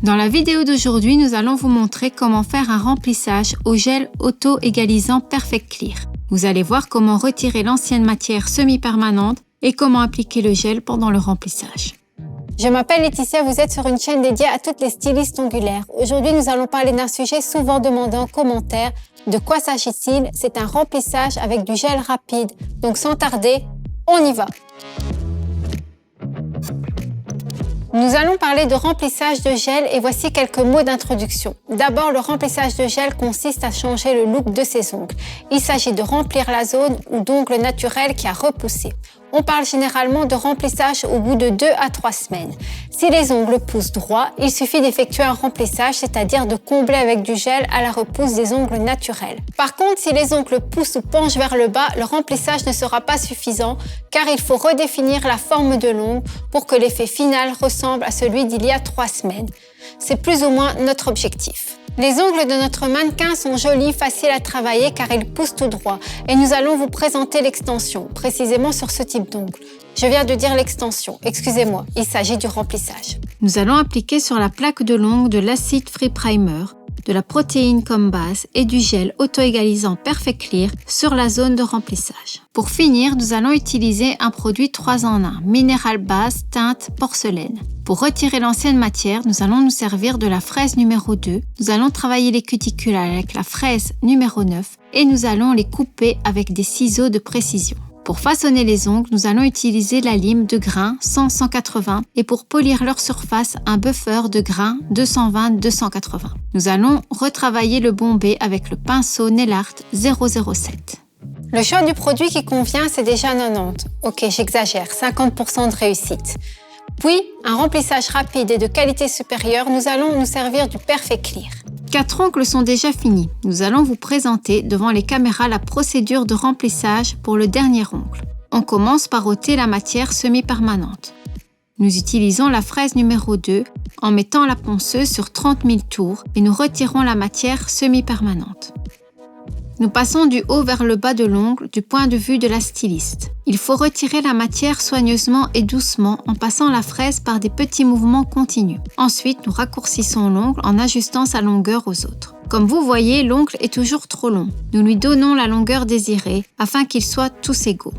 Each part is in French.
Dans la vidéo d'aujourd'hui, nous allons vous montrer comment faire un remplissage au gel auto-égalisant Perfect Clear. Vous allez voir comment retirer l'ancienne matière semi-permanente et comment appliquer le gel pendant le remplissage. Je m'appelle Laetitia, vous êtes sur une chaîne dédiée à toutes les stylistes ongulaires. Aujourd'hui, nous allons parler d'un sujet souvent demandé en commentaire. De quoi s'agit-il? C'est un remplissage avec du gel rapide. Donc sans tarder, on y va! Nous allons parler de remplissage de gel et voici quelques mots d'introduction. D'abord, le remplissage de gel consiste à changer le look de ses ongles. Il s'agit de remplir la zone ou d'ongles naturels qui a repoussé. On parle généralement de remplissage au bout de 2 à 3 semaines. Si les ongles poussent droit, il suffit d'effectuer un remplissage, c'est-à-dire de combler avec du gel à la repousse des ongles naturels. Par contre, si les ongles poussent ou penchent vers le bas, le remplissage ne sera pas suffisant car il faut redéfinir la forme de l'ongle pour que l'effet final ressemble à celui d'il y a 3 semaines. C'est plus ou moins notre objectif. Les ongles de notre mannequin sont jolis, faciles à travailler car ils poussent tout droit et nous allons vous présenter l'extension, précisément sur ce type d'ongle. Je viens de dire l'extension, excusez-moi, il s'agit du remplissage. Nous allons appliquer sur la plaque de l'ongle de l'acide Free Primer, de la protéine comme base et du gel auto-égalisant Perfect Clear sur la zone de remplissage. Pour finir, nous allons utiliser un produit 3 en 1, minéral base, teinte, porcelaine. Pour retirer l'ancienne matière, nous allons nous servir de la fraise numéro 2. Nous allons travailler les cuticules avec la fraise numéro 9 et nous allons les couper avec des ciseaux de précision. Pour façonner les ongles, nous allons utiliser la lime de grain 100-180 et pour polir leur surface, un buffer de grain 220-280. Nous allons retravailler le bombé avec le pinceau Nail Art 007. Le choix du produit qui convient, c'est déjà 90. Ok, j'exagère, 50% de réussite. Puis, un remplissage rapide et de qualité supérieure, nous allons nous servir du Perfect Clear. 4 ongles sont déjà finis. Nous allons vous présenter devant les caméras la procédure de remplissage pour le dernier ongle. On commence par ôter la matière semi-permanente. Nous utilisons la fraise numéro 2 en mettant la ponceuse sur 30 000 tours et nous retirons la matière semi-permanente. Nous passons du haut vers le bas de l'ongle du point de vue de la styliste. Il faut retirer la matière soigneusement et doucement en passant la fraise par des petits mouvements continus. Ensuite, nous raccourcissons l'ongle en ajustant sa longueur aux autres. Comme vous voyez, l'ongle est toujours trop long. Nous lui donnons la longueur désirée afin qu'ils soient tous égaux.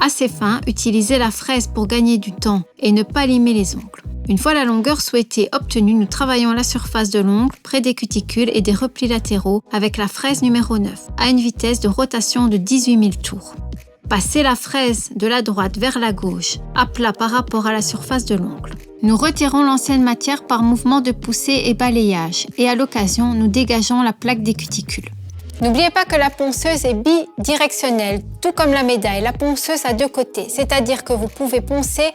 Assez fin, utilisez la fraise pour gagner du temps et ne pas limer les ongles. Une fois la longueur souhaitée obtenue, nous travaillons la surface de l'ongle près des cuticules et des replis latéraux avec la fraise numéro 9 à une vitesse de rotation de 18 000 tours. Passez la fraise de la droite vers la gauche, à plat par rapport à la surface de l'ongle. Nous retirons l'ancienne matière par mouvement de poussée et balayage et à l'occasion, nous dégageons la plaque des cuticules. N'oubliez pas que la ponceuse est bidirectionnelle, tout comme la médaille. La ponceuse a 2 côtés, c'est-à-dire que vous pouvez poncer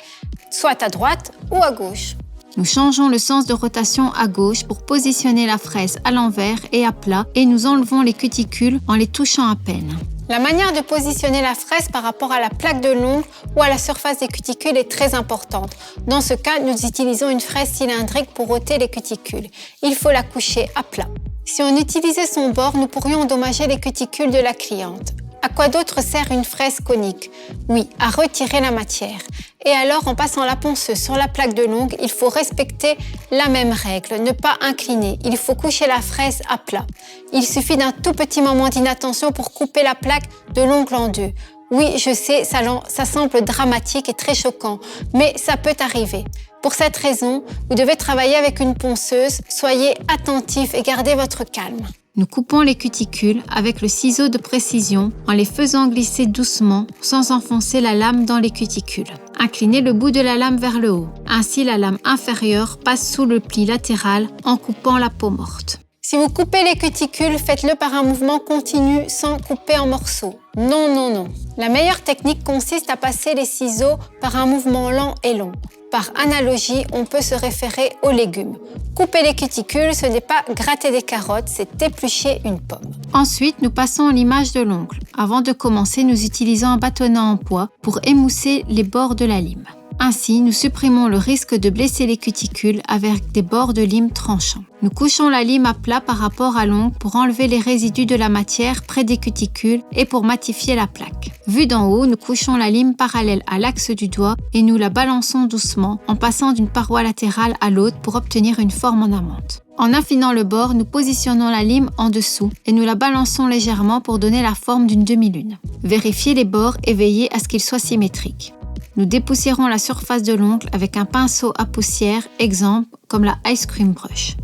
soit à droite ou à gauche. Nous changeons le sens de rotation à gauche pour positionner la fraise à l'envers et à plat et nous enlevons les cuticules en les touchant à peine. La manière de positionner la fraise par rapport à la plaque de l'ongle ou à la surface des cuticules est très importante. Dans ce cas, nous utilisons une fraise cylindrique pour ôter les cuticules. Il faut la coucher à plat. Si on utilisait son bord, nous pourrions endommager les cuticules de la cliente. À quoi d'autre sert une fraise conique? Oui, à retirer la matière. Et alors, en passant la ponceuse sur la plaque de l'ongle, il faut respecter la même règle, ne pas incliner. Il faut coucher la fraise à plat. Il suffit d'un tout petit moment d'inattention pour couper la plaque de l'ongle en 2. Oui, je sais, ça semble dramatique et très choquant, mais ça peut arriver. Pour cette raison, vous devez travailler avec une ponceuse, soyez attentif et gardez votre calme. Nous coupons les cuticules avec le ciseau de précision en les faisant glisser doucement sans enfoncer la lame dans les cuticules. Inclinez le bout de la lame vers le haut. Ainsi, la lame inférieure passe sous le pli latéral en coupant la peau morte. Si vous coupez les cuticules, faites-le par un mouvement continu sans couper en morceaux. Non, non, non. La meilleure technique consiste à passer les ciseaux par un mouvement lent et long. Par analogie, on peut se référer aux légumes. Couper les cuticules, ce n'est pas gratter des carottes, c'est éplucher une pomme. Ensuite, nous passons à l'image de l'ongle. Avant de commencer, nous utilisons un bâtonnat en bois pour émousser les bords de la lime. Ainsi, nous supprimons le risque de blesser les cuticules avec des bords de lime tranchants. Nous couchons la lime à plat par rapport à l'ongle pour enlever les résidus de la matière près des cuticules et pour matifier la plaque. Vu d'en haut, nous couchons la lime parallèle à l'axe du doigt et nous la balançons doucement en passant d'une paroi latérale à l'autre pour obtenir une forme en amande. En affinant le bord, nous positionnons la lime en dessous et nous la balançons légèrement pour donner la forme d'une demi-lune. Vérifiez les bords et veillez à ce qu'ils soient symétriques. Nous dépoussiérons la surface de l'ongle avec un pinceau à poussière, exemple comme la Ice Cream Brush.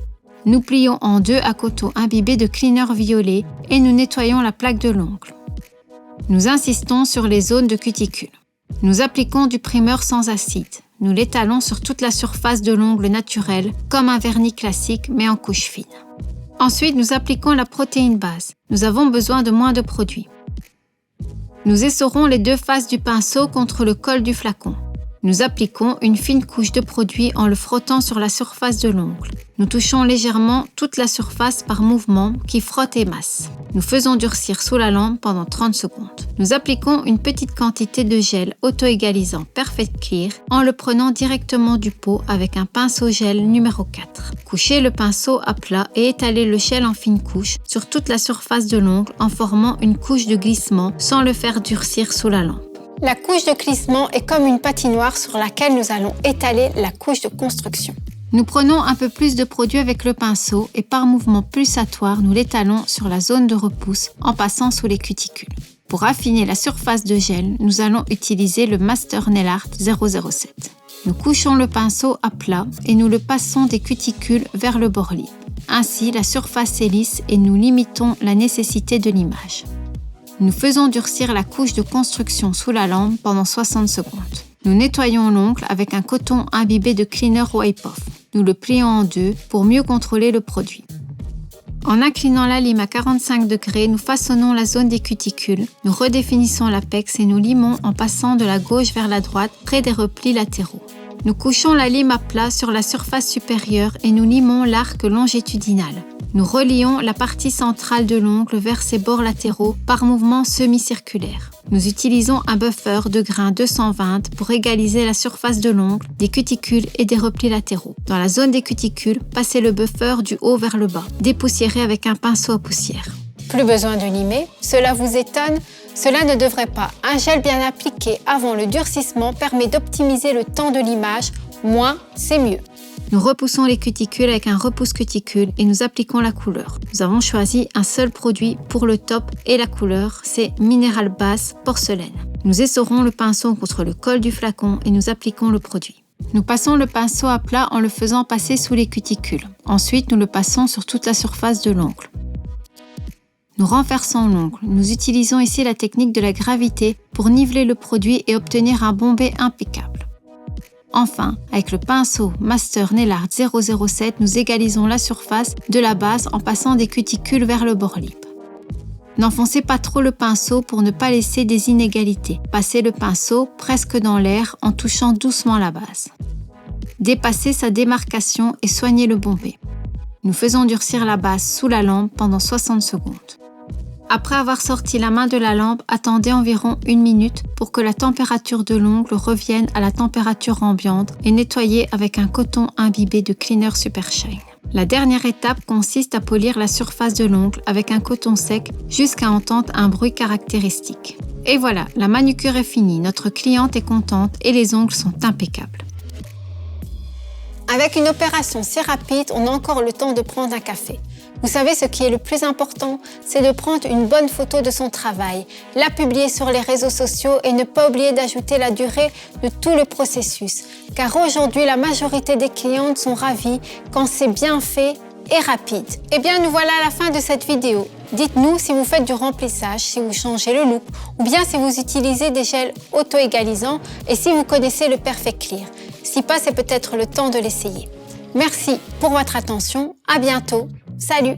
Nous plions en deux à coteau imbibé de cleaner violet et nous nettoyons la plaque de l'ongle. Nous insistons sur les zones de cuticule. Nous appliquons du primeur sans acide. Nous l'étalons sur toute la surface de l'ongle naturel, comme un vernis classique mais en couche fine. Ensuite, nous appliquons la protéine base. Nous avons besoin de moins de produit. Nous essorons les deux faces du pinceau contre le col du flacon. Nous appliquons une fine couche de produit en le frottant sur la surface de l'ongle. Nous touchons légèrement toute la surface par mouvement qui frotte et masse. Nous faisons durcir sous la lampe pendant 30 secondes. Nous appliquons une petite quantité de gel auto-égalisant Perfect Clear en le prenant directement du pot avec un pinceau gel numéro 4. Couchez le pinceau à plat et étalez le gel en fine couche sur toute la surface de l'ongle en formant une couche de glissement sans le faire durcir sous la lampe. La couche de glissement est comme une patinoire sur laquelle nous allons étaler la couche de construction. Nous prenons un peu plus de produit avec le pinceau et par mouvement pulsatoire, nous l'étalons sur la zone de repousse en passant sous les cuticules. Pour affiner la surface de gel, nous allons utiliser le Master Nail Art 007. Nous couchons le pinceau à plat et nous le passons des cuticules vers le bord libre. Ainsi, la surface est lisse et nous limitons la nécessité de limage. Nous faisons durcir la couche de construction sous la lampe pendant 60 secondes. Nous nettoyons l'ongle avec un coton imbibé de cleaner Wipe Off. Nous le plions en deux pour mieux contrôler le produit. En inclinant la lime à 45 degrés, nous façonnons la zone des cuticules, nous redéfinissons l'apex et nous limons en passant de la gauche vers la droite près des replis latéraux. Nous couchons la lime à plat sur la surface supérieure et nous limons l'arc longitudinal. Nous relions la partie centrale de l'ongle vers ses bords latéraux par mouvement semi-circulaire. Nous utilisons un buffer de grain 220 pour égaliser la surface de l'ongle, des cuticules et des replis latéraux. Dans la zone des cuticules, passez le buffer du haut vers le bas. Dépoussiérez avec un pinceau à poussière. Plus besoin de limer, cela vous étonne? Cela ne devrait pas. Un gel bien appliqué avant le durcissement permet d'optimiser le temps de limage. Moins, c'est mieux. Nous repoussons les cuticules avec un repousse-cuticule et nous appliquons la couleur. Nous avons choisi un seul produit pour le top et la couleur, c'est Mineral Base Porcelaine. Nous essorons le pinceau contre le col du flacon et nous appliquons le produit. Nous passons le pinceau à plat en le faisant passer sous les cuticules. Ensuite, nous le passons sur toute la surface de l'ongle. Nous renversons l'ongle. Nous utilisons ici la technique de la gravité pour niveler le produit et obtenir un bombé impeccable. Enfin, avec le pinceau Master Nail Art 007, nous égalisons la surface de la base en passant des cuticules vers le bord libre. N'enfoncez pas trop le pinceau pour ne pas laisser des inégalités. Passez le pinceau presque dans l'air en touchant doucement la base. Dépassez sa démarcation et soignez le bombé. Nous faisons durcir la base sous la lampe pendant 60 secondes. Après avoir sorti la main de la lampe, attendez environ 1 minute pour que la température de l'ongle revienne à la température ambiante et nettoyez avec un coton imbibé de Cleaner Super Shine. La dernière étape consiste à polir la surface de l'ongle avec un coton sec jusqu'à entendre un bruit caractéristique. Et voilà, la manucure est finie, notre cliente est contente et les ongles sont impeccables. Avec une opération si rapide, on a encore le temps de prendre un café. Vous savez, ce qui est le plus important, c'est de prendre une bonne photo de son travail, la publier sur les réseaux sociaux et ne pas oublier d'ajouter la durée de tout le processus. Car aujourd'hui, la majorité des clientes sont ravies quand c'est bien fait et rapide. Eh bien, nous voilà à la fin de cette vidéo. Dites-nous si vous faites du remplissage, si vous changez le look, ou bien si vous utilisez des gels auto-égalisants et si vous connaissez le Perfect Clear. Si pas, c'est peut-être le temps de l'essayer. Merci pour votre attention. À bientôt. Salut!